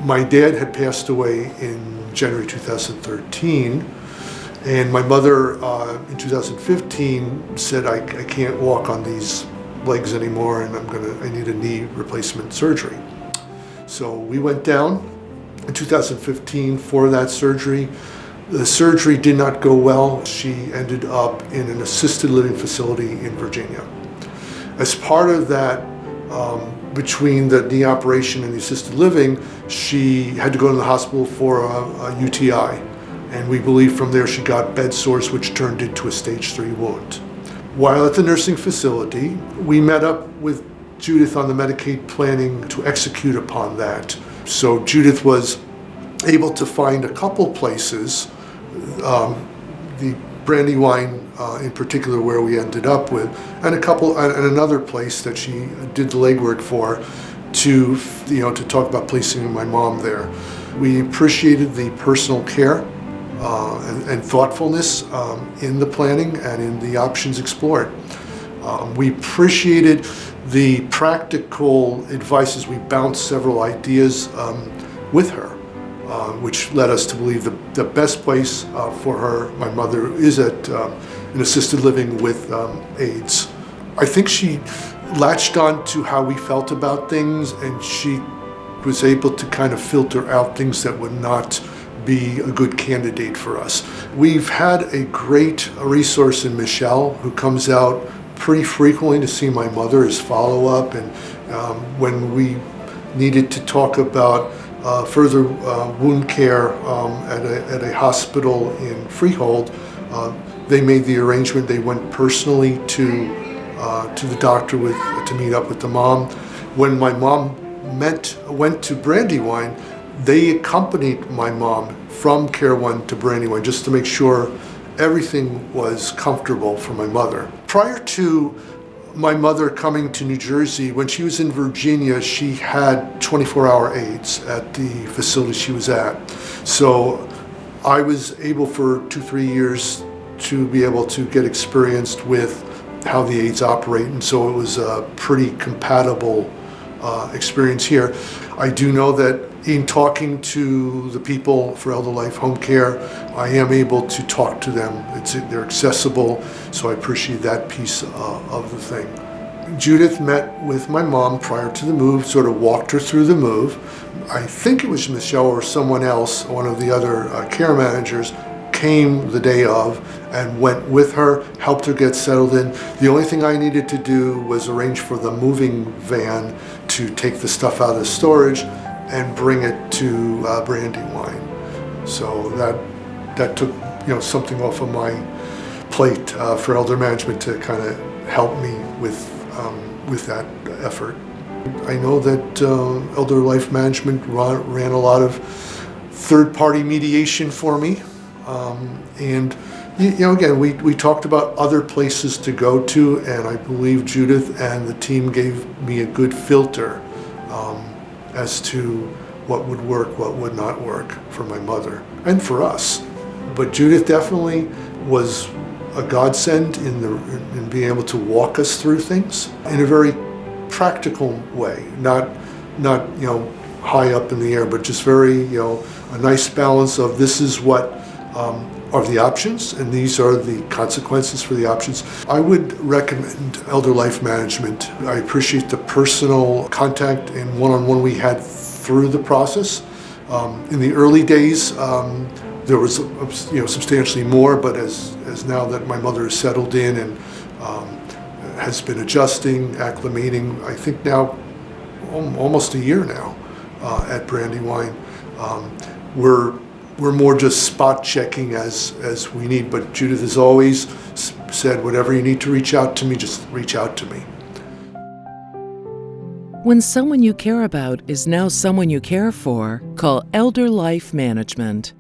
My dad had passed away in January 2013, and my mother in 2015 said, I can't walk on these legs anymore, and I need a knee replacement surgery. So we went down in 2015 for that surgery. The surgery did not go well. She ended up in an assisted living facility in Virginia. As part of that, between the knee operation and the assisted living, she had to go to the hospital for a UTI. And we believe from there she got bed sores, which turned into a stage 3 wound. While at the nursing facility, we met up with Judith on the Medicaid planning to execute upon that. So Judith was able to find a couple places, the Brandywine in particular where we ended up with, and another place that she did the legwork for to talk about placing my mom there. We appreciated the personal care and thoughtfulness in the planning and in the options explored. We appreciated the practical advice as we bounced several ideas with her, which led us to believe the best place for her, my mother, is at an assisted living with AIDS. I think she latched on to how we felt about things, and she was able to kind of filter out things that would not be a good candidate for us. We've had a great resource in Michelle, who comes out pretty frequently to see my mother as follow-up, and when we needed to talk about further wound care at a hospital in Freehold, they made the arrangement. They went personally to the doctor to meet up with the mom. When my mom went to Brandywine, they accompanied my mom from Care One to Brandywine just to make sure everything was comfortable for my mother. Prior to my mother coming to New Jersey, when she was in Virginia, she had 24-hour aids at the facility she was at. So I was able for 2-3 years to be able to get experienced with how the aids operate, and so it was a pretty compatible experience here. I do know that in talking to the people for Elder Life Home Care, I am able to talk to them. They're accessible, so I appreciate that piece of the thing. Judith met with my mom prior to the move, sort of walked her through the move. I think it was Michelle or someone else, one of the other care managers, came the day of and went with her, helped her get settled in. The only thing I needed to do was arrange for the moving van to take the stuff out of storage and bring it to Brandywine. So that took something off of my plate for elder management to kind of help me with that effort. I know that Elder Life Management ran a lot of third-party mediation for me, and again, we talked about other places to go to, and I believe Judith and the team gave me a good filter as to what would work, what would not work for my mother and for us. But Judith definitely was a godsend in being able to walk us through things in a very practical way, not high up in the air, but just very a nice balance of this is what are the options, and these are the consequences for the options. I would recommend Elder Life Management. I appreciate the personal contact and one-on-one we had through the process. In the early days, there was substantially more, but as now that my mother is settled in and has been adjusting, acclimating, I think now almost a year now at Brandywine, we're more just spot checking as we need, but Judith has always said, whatever you need to reach out to me, just reach out to me. When someone you care about is now someone you care for, call Elder Life Management.